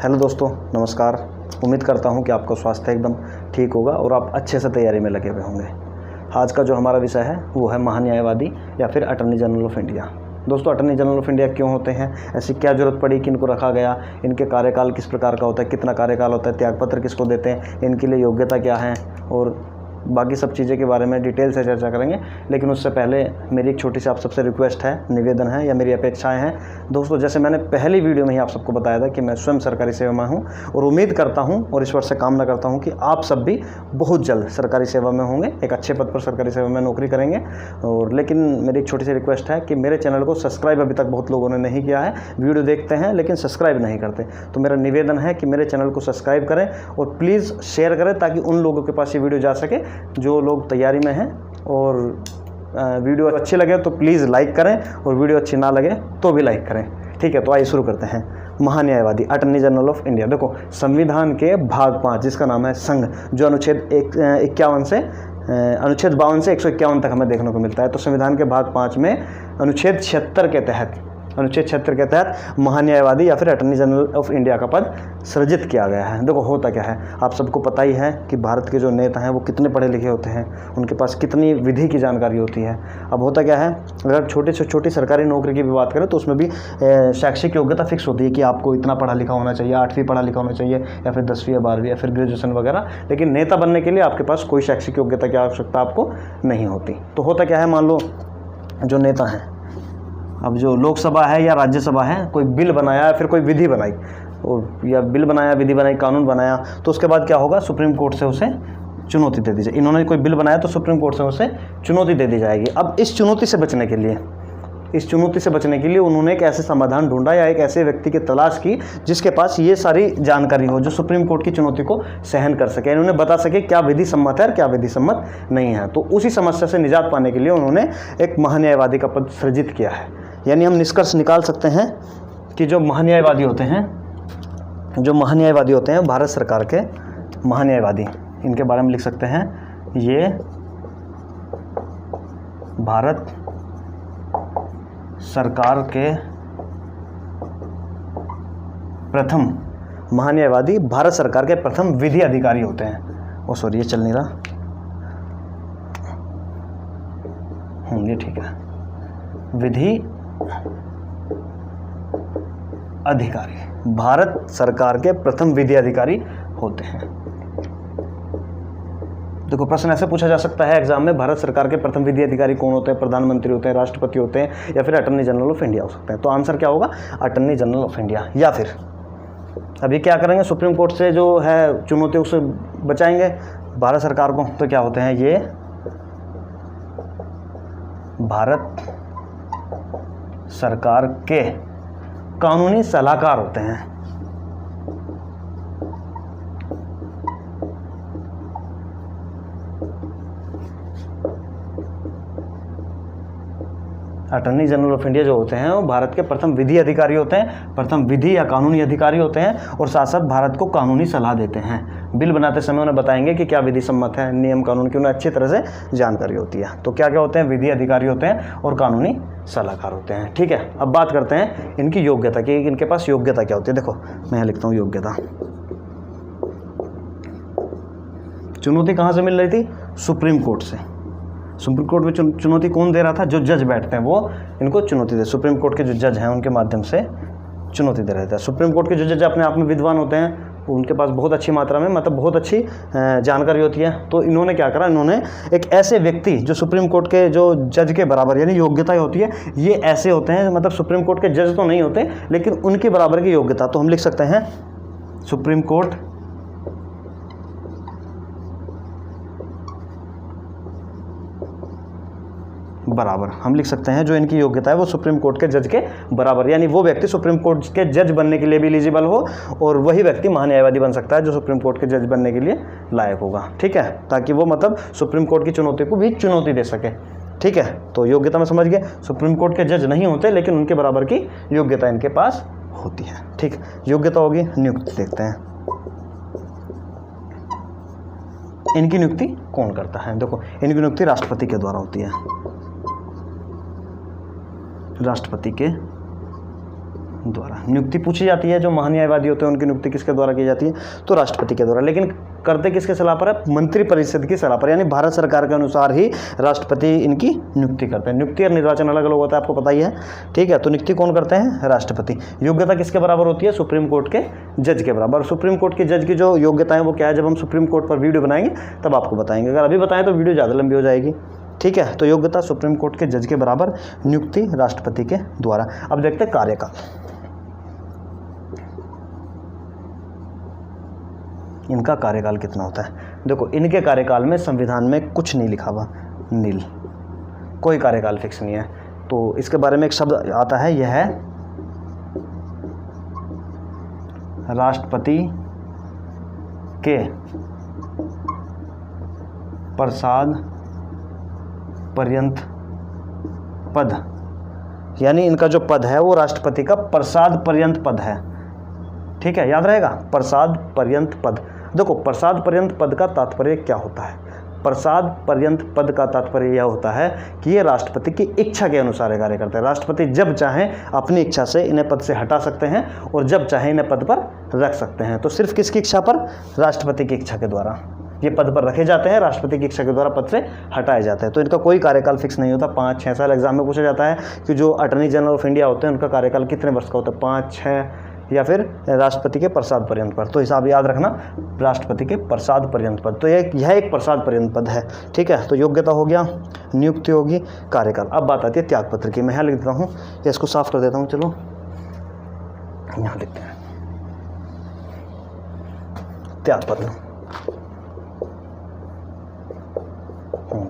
Hello दोस्तों, नमस्कार। उम्मीद करता हूं कि आपका स्वास्थ्य एकदम ठीक होगा और आप अच्छे से तैयारी में लगे हुए होंगे। आज का जो हमारा विषय है वो है महान्यायवादी या फिर अटॉर्नी जनरल ऑफ इंडिया। दोस्तों, अटॉर्नी जनरल ऑफ इंडिया क्यों होते हैं, ऐसी क्या ज़रूरत पड़ी कि इनको रखा गया, इनके कार्यकाल किस प्रकार का होता है, कितना कार्यकाल होता है, त्यागपत्र किसको देते हैं, इनके लिए योग्यता क्या है और बाकी सब चीज़ें के बारे में डिटेल से चर्चा करेंगे। लेकिन उससे पहले मेरी एक छोटी सी आप सबसे रिक्वेस्ट है, निवेदन है या मेरी अपेक्षाएं हैं। दोस्तों, जैसे मैंने पहली वीडियो में ही आप सबको बताया था कि मैं स्वयं सरकारी सेवा में हूं और उम्मीद करता हूं और ईश्वर से कामना करता हूं कि आप सब भी बहुत जल्द सरकारी सेवा में होंगे, एक अच्छे पद पर सरकारी सेवा में नौकरी करेंगे। और लेकिन मेरी एक छोटी सी रिक्वेस्ट है कि मेरे चैनल को सब्सक्राइब अभी तक बहुत लोगों ने नहीं किया है, वीडियो देखते हैं लेकिन सब्सक्राइब नहीं करते। तो मेरा निवेदन है कि मेरे चैनल को सब्सक्राइब करें और प्लीज़ शेयर करें ताकि उन लोगों के पास ये वीडियो जा सके जो लोग तैयारी में हैं। और वीडियो अच्छी लगे तो प्लीज़ लाइक करें और वीडियो अच्छी ना लगे तो भी लाइक करें। ठीक है, तो आइए शुरू करते हैं। महान्यायवादी अटॉर्नी जनरल ऑफ इंडिया। देखो, संविधान के भाग 5 जिसका नाम है संघ, जो अनुच्छेद 51 से अनुच्छेद 52 से 151 तक हमें देखने को मिलता है। तो संविधान के भाग 5 में अनुच्छेद 76 के तहत महान्यायवादी या फिर अटॉर्नी जनरल ऑफ इंडिया का पद सृजित किया गया है। देखो, होता क्या है, आप सबको पता ही है कि भारत के जो नेता हैं वो कितने पढ़े लिखे होते हैं, उनके पास कितनी विधि की जानकारी होती है। अब होता क्या है, अगर छोटी से छोटी सरकारी नौकरी की भी बात करें तो उसमें भी शैक्षिक योग्यता फिक्स होती है कि आपको इतना पढ़ा लिखा होना चाहिए, 8वीं पढ़ा लिखा होना चाहिए या फिर 10वीं या 12वीं या फिर ग्रेजुएशन वगैरह। लेकिन नेता बनने के लिए आपके पास कोई शैक्षिक योग्यता की आवश्यकता आपको नहीं होती। तो होता क्या है, मान लो जो नेता हैं, अब जो लोकसभा है या राज्यसभा है, कोई बिल बनाया या फिर कोई विधि बनाई और या बिल बनाया, विधि बनाई, कानून बनाया, तो उसके बाद क्या होगा, सुप्रीम कोर्ट से उसे चुनौती दे दी जाए। इन्होंने कोई बिल बनाया तो सुप्रीम कोर्ट से उसे चुनौती दे दी जाएगी। अब इस चुनौती से बचने के लिए उन्होंने एक ऐसे समाधान ढूंढा या एक ऐसे व्यक्ति की तलाश की जिसके पास ये सारी जानकारी हो, जो सुप्रीम कोर्ट की चुनौती को सहन कर सके, इन्होंने बता सके क्या विधि सम्मत है और क्या विधि सम्मत नहीं है। तो उसी समस्या से निजात पाने के लिए उन्होंने एक महान्यायवादी का पद सृजित किया है। यानी हम निष्कर्ष निकाल सकते हैं कि जो महान्यायवादी होते हैं भारत सरकार के महान्यायवादी, इनके बारे में लिख सकते हैं, ये भारत सरकार के प्रथम महान्यायवादी, भारत सरकार के प्रथम विधि अधिकारी होते हैं। सॉरी, ये चल नहीं रहा, ये ठीक है, विधि अधिकारी, भारत सरकार के प्रथम विधि अधिकारी होते हैं। देखो, प्रश्न ऐसे पूछा जा सकता है एग्जाम में, भारत सरकार के प्रथम विधि अधिकारी कौन होते हैं? प्रधानमंत्री होते हैं, राष्ट्रपति होते हैं या फिर अटॉर्नी जनरल ऑफ इंडिया हो सकते हैं। तो आंसर क्या होगा, अटॉर्नी जनरल ऑफ इंडिया। या फिर अभी क्या करेंगे, सुप्रीम कोर्ट से जो है चुनौती उसे बचाएंगे भारत सरकार को, तो क्या होते हैं, ये भारत सरकार के कानूनी सलाहकार होते हैं। अटॉर्नी जनरल ऑफ इंडिया जो होते हैं वो भारत के प्रथम विधि अधिकारी होते हैं, प्रथम विधि या कानूनी अधिकारी होते हैं और साथ साथ भारत को कानूनी सलाह देते हैं। बिल बनाते समय उन्हें बताएंगे कि क्या विधि सम्मत है, नियम कानून की उन्हें अच्छी तरह से जानकारी होती है। तो क्या क्या होते हैं, विधि अधिकारी होते हैं और कानूनी सलाहकार होते हैं। ठीक है, अब बात करते हैं इनकी योग्यता की, इनके पास योग्यता क्या होती है। देखो, मैं यहाँ लिखता हूँ योग्यता। चुनौती कहाँ से मिल रही थी, सुप्रीम कोर्ट से। सुप्रीम कोर्ट में चुनौती कौन दे रहा था, जो जज बैठते हैं वो इनको चुनौती दे, सुप्रीम कोर्ट के जो जज हैं उनके माध्यम से चुनौती दे रहे थे। सुप्रीम कोर्ट के जो जज अपने आप में विद्वान होते हैं, उनके पास बहुत अच्छी मात्रा में, मतलब बहुत अच्छी जानकारी होती है। तो इन्होंने क्या करा, इन्होंने एक ऐसे व्यक्ति जो सुप्रीम कोर्ट के जो जज के बराबर, यानी योग्यता होती है, ये ऐसे होते हैं, मतलब सुप्रीम कोर्ट के जज तो नहीं होते लेकिन उनके बराबर की योग्यता। तो हम लिख सकते हैं सुप्रीम कोर्ट बराबर, हम लिख सकते हैं जो इनकी योग्यता है वो सुप्रीम कोर्ट के जज के बराबर, यानी वो व्यक्ति सुप्रीम कोर्ट के जज बनने के लिए भी एलिजिबल हो और वही व्यक्ति महान्यायवादी बन सकता है जो सुप्रीम कोर्ट के जज बनने के लिए लायक होगा। ठीक है, ताकि वो मतलब सुप्रीम कोर्ट की चुनौती को भी चुनौती दे सके। ठीक है, तो योग्यता में समझ गए, सुप्रीम कोर्ट के जज नहीं होते लेकिन उनके बराबर की योग्यता इनके पास होती है। ठीक, योग्यता होगी। नियुक्ति देखते हैं, इनकी नियुक्ति कौन करता है। देखो, इनकी नियुक्ति राष्ट्रपति के द्वारा होती है। राष्ट्रपति के द्वारा नियुक्ति पूछी जाती है। जो महान्यायवादी होते हैं उनकी नियुक्ति किसके द्वारा की जाती है, तो राष्ट्रपति के द्वारा। लेकिन करते किसके सलाह पर है, मंत्रिपरिषद की सलाह पर, यानी भारत सरकार के अनुसार ही राष्ट्रपति इनकी नियुक्ति करते हैं। नियुक्ति और निर्वाचन अलग अलग होता है, आपको पता ही है, ठीक है। तो नियुक्ति कौन करते हैं, राष्ट्रपति। योग्यता किसके बराबर होती है, सुप्रीम कोर्ट के जज के बराबर। सुप्रीम कोर्ट के जज की जो योग्यता है वो क्या है, जब हम सुप्रीम कोर्ट पर वीडियो बनाएंगे तब आपको बताएंगे। अगर अभी बताएं तो वीडियो ज़्यादा लंबी हो जाएगी, ठीक है। तो योग्यता सुप्रीम कोर्ट के जज के बराबर, नियुक्ति राष्ट्रपति के द्वारा। अब देखते हैं कार्यकाल। इनका कार्यकाल कितना होता है। देखो, इनके कार्यकाल में संविधान में कुछ नहीं लिखा हुआ, नील, कोई कार्यकाल फिक्स नहीं है। तो इसके बारे में एक शब्द आता है, यह है राष्ट्रपति के प्रसाद पर्यंत पद, यानी इनका जो पद है वो राष्ट्रपति का प्रसाद पर्यंत पद है, ठीक है, याद रहेगा, प्रसाद पर्यंत पद। देखो, प्रसाद पर्यंत पद का तात्पर्य क्या होता है। प्रसाद पर्यंत पद का तात्पर्य यह होता है कि ये राष्ट्रपति की इच्छा के अनुसार कार्य करते हैं। राष्ट्रपति जब चाहें अपनी इच्छा से इन्हें पद से हटा सकते हैं और जब चाहें इन्हें पद पर रख सकते हैं। तो सिर्फ किसकी इच्छा पर, राष्ट्रपति की इच्छा के द्वारा ये पद पर रखे जाते हैं, राष्ट्रपति की इच्छा के द्वारा पद से हटाए जाते हैं। तो इनका कोई कार्यकाल फिक्स नहीं होता। 5-6 साल एग्जाम में पूछा जाता है कि जो अटॉर्नी जनरल ऑफ इंडिया होते हैं उनका कार्यकाल कितने वर्ष का होता है, 5-6, या फिर राष्ट्रपति के प्रसाद पर्यंत पद। तो हिसाब याद रखना, राष्ट्रपति के प्रसाद पर्यंत पद। तो यह एक प्रसाद पर्यंत पद है, ठीक है। तो योग्यता हो गया, नियुक्ति होगी, कार्यकाल। अब बात आती है त्यागपत्र की। मैं यहाँ लिख देता हूँ, या इसको साफ कर देता हूँ, चलो यहाँ लिखते हैं त्यागपत्र।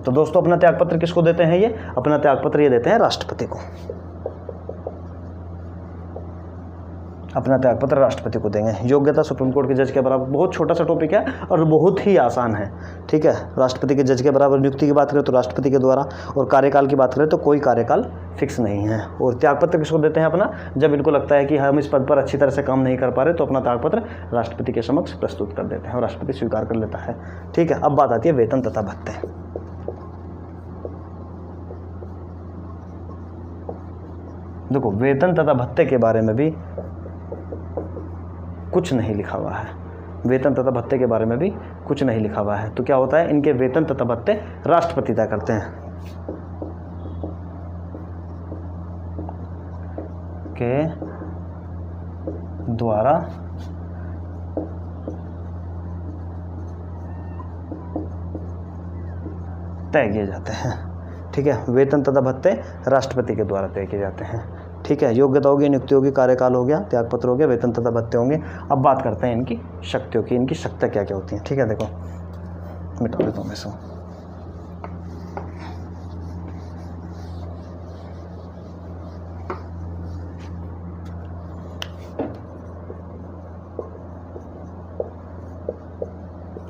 तो दोस्तों, अपना त्यागपत्र किसको देते हैं, ये अपना त्यागपत्र ये देते हैं राष्ट्रपति को। अपना त्यागपत्र राष्ट्रपति को देंगे। योग्यता सुप्रीम कोर्ट के जज के बराबर। बहुत छोटा सा टॉपिक है और बहुत ही आसान है, ठीक है। राष्ट्रपति के जज के बराबर। नियुक्ति की बात करें तो राष्ट्रपति के द्वारा, और कार्यकाल की बात करें तो कोई कार्यकाल फिक्स नहीं है। और त्यागपत्र किसको देते हैं अपना, जब इनको लगता है कि हम इस पद पर अच्छी तरह से काम नहीं कर पा रहे तो अपना त्यागपत्र राष्ट्रपति के समक्ष प्रस्तुत कर देते हैं और राष्ट्रपति स्वीकार कर लेता है, ठीक है। अब बात आती है वेतन तथा भत्ते। देखो, वेतन तथा भत्ते के बारे में भी कुछ नहीं लिखा हुआ है। वेतन तथा भत्ते के बारे में भी कुछ नहीं लिखा हुआ है। तो क्या होता है, इनके वेतन तथा भत्ते राष्ट्रपति तय करते हैं, के द्वारा तय किए जाते हैं, ठीक है। वेतन तथा भत्ते राष्ट्रपति के द्वारा तय किए जाते हैं, ठीक है। योग्यता होगी, नियुक्ति होगी, कार्यकाल हो गया, त्यागपत्र हो गया, वेतन तथा भत्ते होंगे। अब बात करते हैं इनकी शक्तियों की। इनकी शक्तियाँ क्या क्या होती हैं, ठीक है। देखो, मिटा देता हूँ मैं इसको।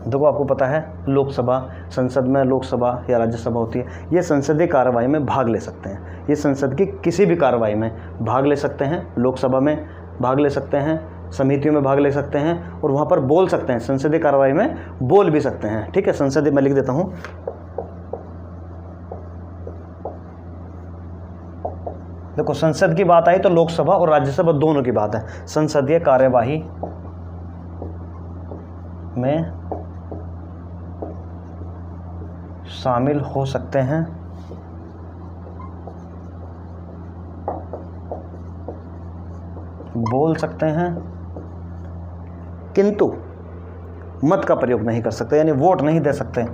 देखो, आपको पता है लोकसभा, संसद में लोकसभा या राज्यसभा होती है, ये संसदीय कार्रवाई में भाग ले सकते हैं। ये संसद की किसी भी कार्रवाई में भाग ले सकते हैं। लोकसभा में भाग ले सकते हैं, समितियों में भाग ले सकते हैं और वहाँ पर बोल सकते हैं। संसदीय कार्रवाई में बोल भी सकते हैं, ठीक है। संसदीय मैं लिख देता हूँ, देखो संसद की बात आई तो लोकसभा और राज्यसभा दोनों की बात है। संसदीय कार्यवाही में शामिल हो सकते हैं, बोल सकते हैं, किंतु मत का प्रयोग नहीं कर सकते, यानी वोट नहीं दे सकते।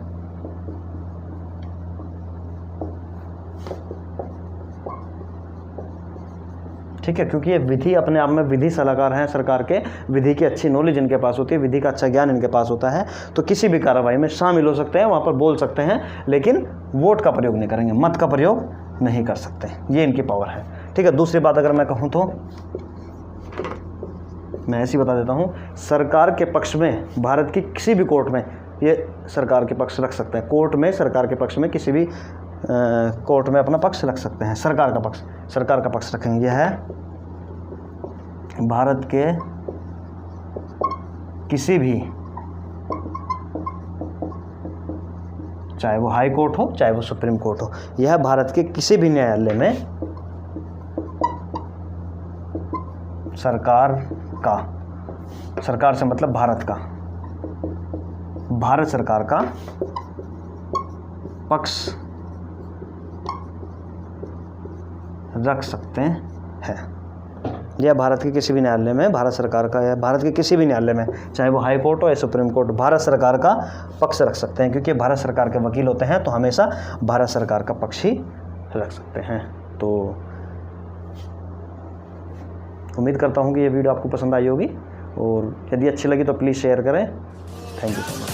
ठीक है, क्योंकि ये विधि अपने आप में, विधि सलाहकार हैं सरकार के, विधि की अच्छी नॉलेज इनके पास होती है, विधि का अच्छा ज्ञान इनके पास होता है, तो किसी भी कार्रवाई में शामिल हो सकते हैं, वहाँ पर बोल सकते हैं, लेकिन वोट का प्रयोग नहीं करेंगे, मत का प्रयोग नहीं कर सकते। ये इनकी पावर है, ठीक है। दूसरी बात अगर मैं कहूँ तो मैं ऐसी बता देता हूँ, सरकार के पक्ष में भारत की किसी भी कोर्ट में ये सरकार के पक्ष रख सकते हैं। कोर्ट में सरकार के पक्ष में किसी भी कोर्ट में अपना पक्ष रख सकते हैं, सरकार का पक्ष रखेंगे। यह है भारत के किसी भी, चाहे वो हाई कोर्ट हो चाहे वो सुप्रीम कोर्ट हो, यह भारत के किसी भी न्यायालय में सरकार का, सरकार से मतलब भारत का, भारत सरकार का पक्ष रख सकते हैं, या भारत के किसी भी न्यायालय में, भारत सरकार का या भारत के किसी भी न्यायालय में, चाहे वो हाई कोर्ट हो या सुप्रीम कोर्ट, भारत सरकार का पक्ष रख सकते हैं, क्योंकि भारत सरकार के वकील होते हैं तो हमेशा भारत सरकार का पक्ष ही रख सकते हैं। तो उम्मीद करता हूँ कि ये वीडियो आपको पसंद आई होगी, और यदि अच्छी लगी तो प्लीज़ शेयर करें। Thank you so much.